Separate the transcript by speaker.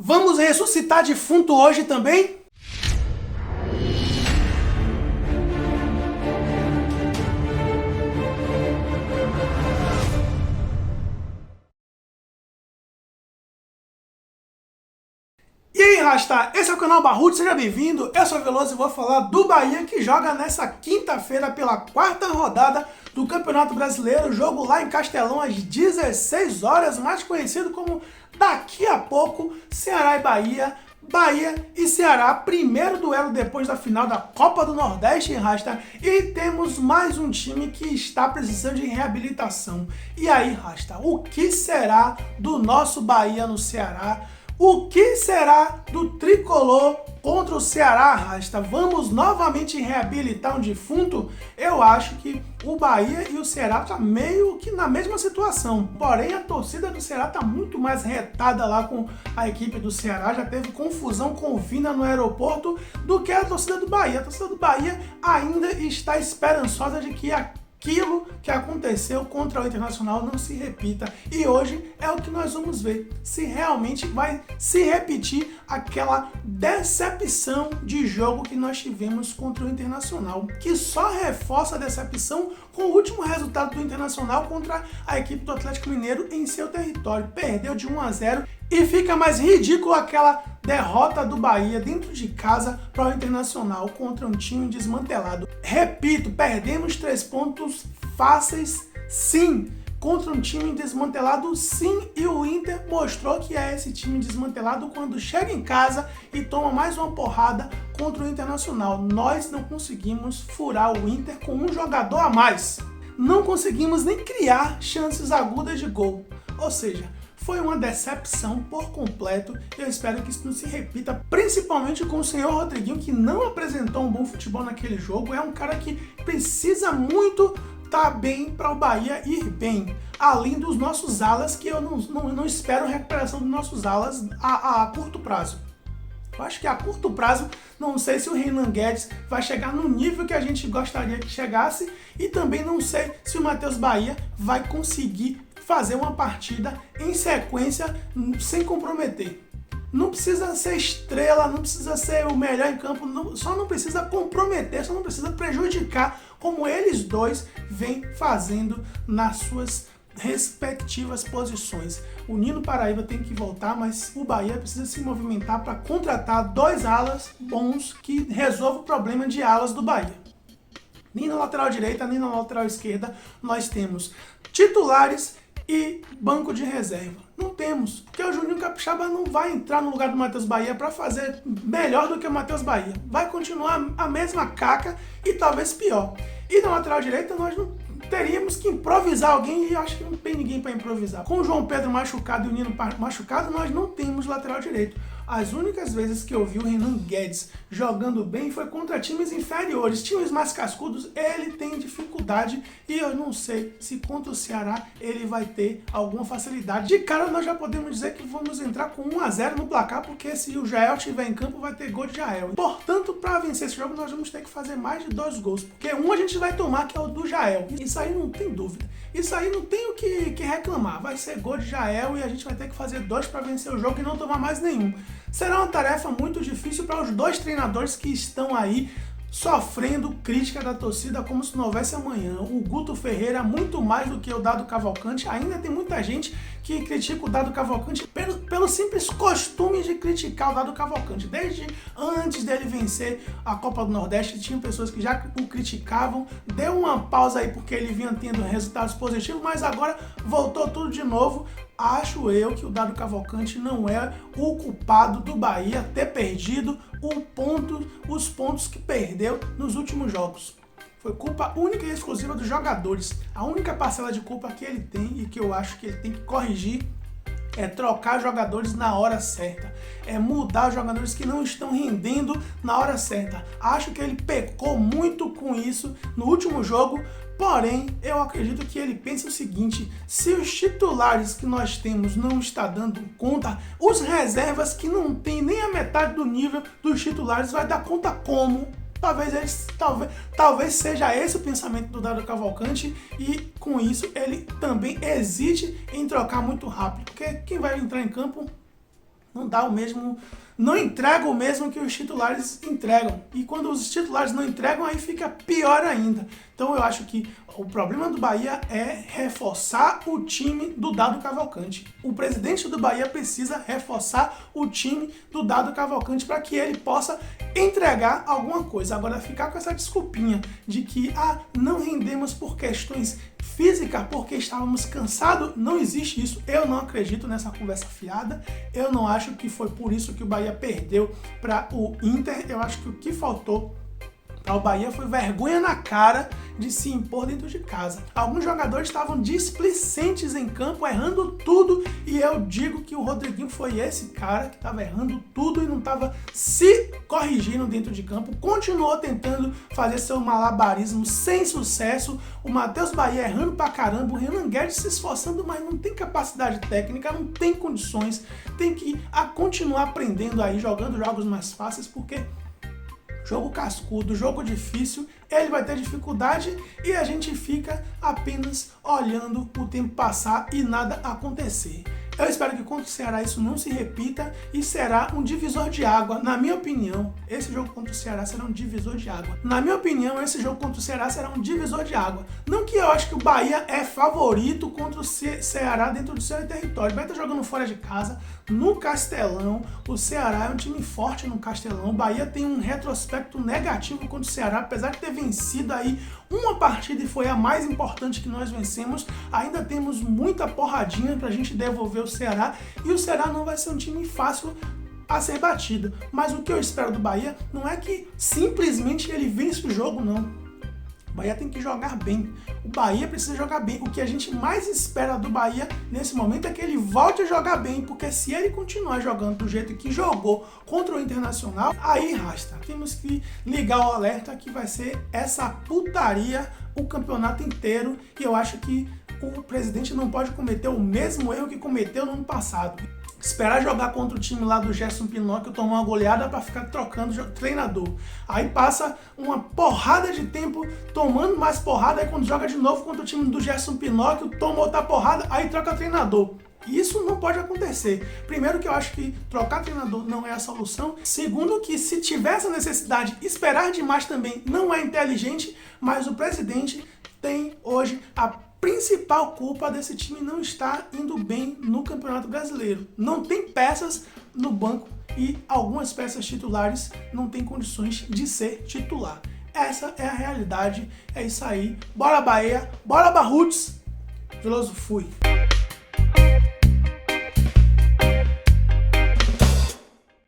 Speaker 1: Vamos ressuscitar defunto hoje também? E aí, Rasta, esse é o canal Barrudo, seja bem-vindo. Eu sou o Veloso e vou falar do Bahia, que joga nessa quinta-feira pela quarta rodada do Campeonato Brasileiro, jogo lá em Castelão às 16 horas, mais conhecido como daqui a pouco, Ceará e Bahia. Bahia e Ceará, primeiro duelo depois da final da Copa do Nordeste, Rasta, e temos mais um time que está precisando de reabilitação. E aí, Rasta, o que será do nosso Bahia no Ceará? O que será do tricolor contra o Ceará, Rasta? Vamos novamente reabilitar um defunto? Eu acho que o Bahia e o Ceará estão meio que na mesma situação. Porém, a torcida do Ceará está muito mais retada lá com a equipe do Ceará. Já teve confusão com o Vina no aeroporto do que a torcida do Bahia. A torcida do Bahia ainda está esperançosa de que aquilo que aconteceu contra o Internacional não se repita. E hoje é o que nós vamos ver, se realmente vai se repetir aquela decepção de jogo que nós tivemos contra o Internacional, que só reforça a decepção com o último resultado do Internacional contra a equipe do Atlético Mineiro em seu território. Perdeu de 1-0 e fica mais ridículo aquela derrota do Bahia dentro de casa para o Internacional contra um time desmantelado. Repito, perdemos 3 pontos fáceis, sim, contra um time desmantelado, sim, e o Inter mostrou que é esse time desmantelado quando chega em casa e toma mais uma porrada contra o Internacional. Nós não conseguimos furar o Inter com um jogador a mais. Não conseguimos nem criar chances agudas de gol. Ou seja, foi uma decepção por completo e eu espero que isso não se repita, principalmente com o senhor Rodriguinho, que não apresentou um bom futebol naquele jogo. É um cara que precisa muito estar bem para o Bahia ir bem, além dos nossos alas, que eu não espero recuperação dos nossos alas a curto prazo. Eu acho que a curto prazo, não sei se o Renan Guedes vai chegar no nível que a gente gostaria que chegasse e também não sei se o Matheus Bahia vai conseguir fazer uma partida em sequência sem comprometer. Não precisa ser estrela, não precisa ser o melhor em campo, só não precisa comprometer, só não precisa prejudicar como eles dois vêm fazendo nas suas respectivas posições. O Nino Paraíba tem que voltar, mas o Bahia precisa se movimentar para contratar 2 alas bons que resolvam o problema de alas do Bahia. Nem na lateral direita, nem na lateral esquerda nós temos titulares e banco de reserva. Não temos, porque o Juninho Capixaba não vai entrar no lugar do Matheus Bahia para fazer melhor do que o Matheus Bahia. Vai continuar a mesma caca e talvez pior. E na lateral direita nós não teríamos que improvisar alguém e eu acho que não tem ninguém para improvisar. Com o João Pedro machucado e o Nino machucado, nós não temos lateral direito. As únicas vezes que eu vi o Renan Guedes jogando bem foi contra times inferiores, times mais cascudos, ele tem dificuldade e eu não sei se contra o Ceará ele vai ter alguma facilidade. De cara nós já podemos dizer que vamos entrar com 1-0 no placar, porque se o Jael estiver em campo vai ter gol de Jael. Portanto, para vencer esse jogo nós vamos ter que fazer mais de 2 gols, porque um a gente vai tomar, que é o do Jael. Isso aí não tem dúvida. Isso aí não tem o que reclamar. Vai ser gol de Jael e a gente vai ter que fazer 2 para vencer o jogo e não tomar mais nenhum. Será uma tarefa muito difícil para os 2 treinadores que estão aí sofrendo crítica da torcida como se não houvesse amanhã. O Guto Ferreira, muito mais do que o Dado Cavalcante, ainda tem muita gente que critica o Dado Cavalcante pelo simples costume de criticar o Dado Cavalcante. Desde antes dele vencer a Copa do Nordeste, tinha pessoas que já o criticavam, deu uma pausa aí porque ele vinha tendo resultados positivos, mas agora voltou tudo de novo. Acho eu que o Dado Cavalcante não é o culpado do Bahia ter perdido os pontos que perdeu nos últimos jogos. Foi culpa única e exclusiva dos jogadores. A única parcela de culpa que ele tem e que eu acho que ele tem que corrigir é trocar jogadores na hora certa, é mudar jogadores que não estão rendendo na hora certa. Acho que ele pecou muito com isso no último jogo, porém eu acredito que ele pensa o seguinte: se os titulares que nós temos não estão dando conta, os reservas que não tem nem a metade do nível dos titulares vai dar conta como? Talvez seja esse o pensamento do Dado Cavalcante e com isso ele também hesite em trocar muito rápido, porque quem vai entrar em campo não dá o mesmo, não entrega o mesmo que os titulares entregam. E quando os titulares não entregam, aí fica pior ainda. Então eu acho que o problema do Bahia é reforçar o time do Dado Cavalcante. O presidente do Bahia precisa reforçar o time do Dado Cavalcante para que ele possa entregar alguma coisa. Agora, ficar com essa desculpinha de que não rendemos por questões físicas porque estávamos cansados, não existe isso. Eu não acredito nessa conversa fiada. Eu não acho que foi por isso que o Bahia perdeu para o Inter. Eu acho que o que faltou para o Bahia foi vergonha na cara de se impor dentro de casa. Alguns jogadores estavam displicentes em campo, errando tudo, e eu digo que o Rodriguinho foi esse cara que estava errando tudo e não estava se corrigindo dentro de campo, continuou tentando fazer seu malabarismo sem sucesso. O Matheus Bahia errando pra caramba, o Renan Guedes se esforçando, mas não tem capacidade técnica, não tem condições, tem que continuar aprendendo aí, jogando jogos mais fáceis, porque jogo cascudo, jogo difícil, ele vai ter dificuldade e a gente fica apenas olhando o tempo passar e nada acontecer. Eu espero que contra o Ceará isso não se repita e será um divisor de água. Na minha opinião, esse jogo contra o Ceará será um divisor de água. Na minha opinião, esse jogo contra o Ceará será um divisor de água. Não que eu acho que o Bahia é favorito contra o Ceará dentro do seu território. O Bahia está jogando fora de casa, no Castelão. O Ceará é um time forte no Castelão. O Bahia tem um retrospecto negativo contra o Ceará, apesar de ter vencido aí uma partida e foi a mais importante que nós vencemos. Ainda temos muita porradinha pra gente devolver o Ceará e o Ceará não vai ser um time fácil a ser batido. Mas o que eu espero do Bahia não é que simplesmente ele vence o jogo, não. O Bahia tem que jogar bem. O Bahia precisa jogar bem. O que a gente mais espera do Bahia nesse momento é que ele volte a jogar bem, porque se ele continuar jogando do jeito que jogou contra o Internacional, aí rasta. Temos que ligar o alerta que vai ser essa putaria o campeonato inteiro, e eu acho que o presidente não pode cometer o mesmo erro que cometeu no ano passado. Esperar jogar contra o time lá do Gerson Pinóquio, tomar uma goleada para ficar trocando treinador. Aí passa uma porrada de tempo tomando mais porrada, aí quando joga de novo contra o time do Gerson Pinóquio, toma outra porrada, aí troca treinador. Isso não pode acontecer. Primeiro que eu acho que trocar treinador não é a solução. Segundo que se tiver essa necessidade, esperar demais também não é inteligente, mas o presidente tem hoje a principal culpa desse time não estar indo bem no Campeonato Brasileiro. Não tem peças no banco e algumas peças titulares não têm condições de ser titular. Essa é a realidade, é isso aí. Bora Bahia, bora Barruts, Veloso fui!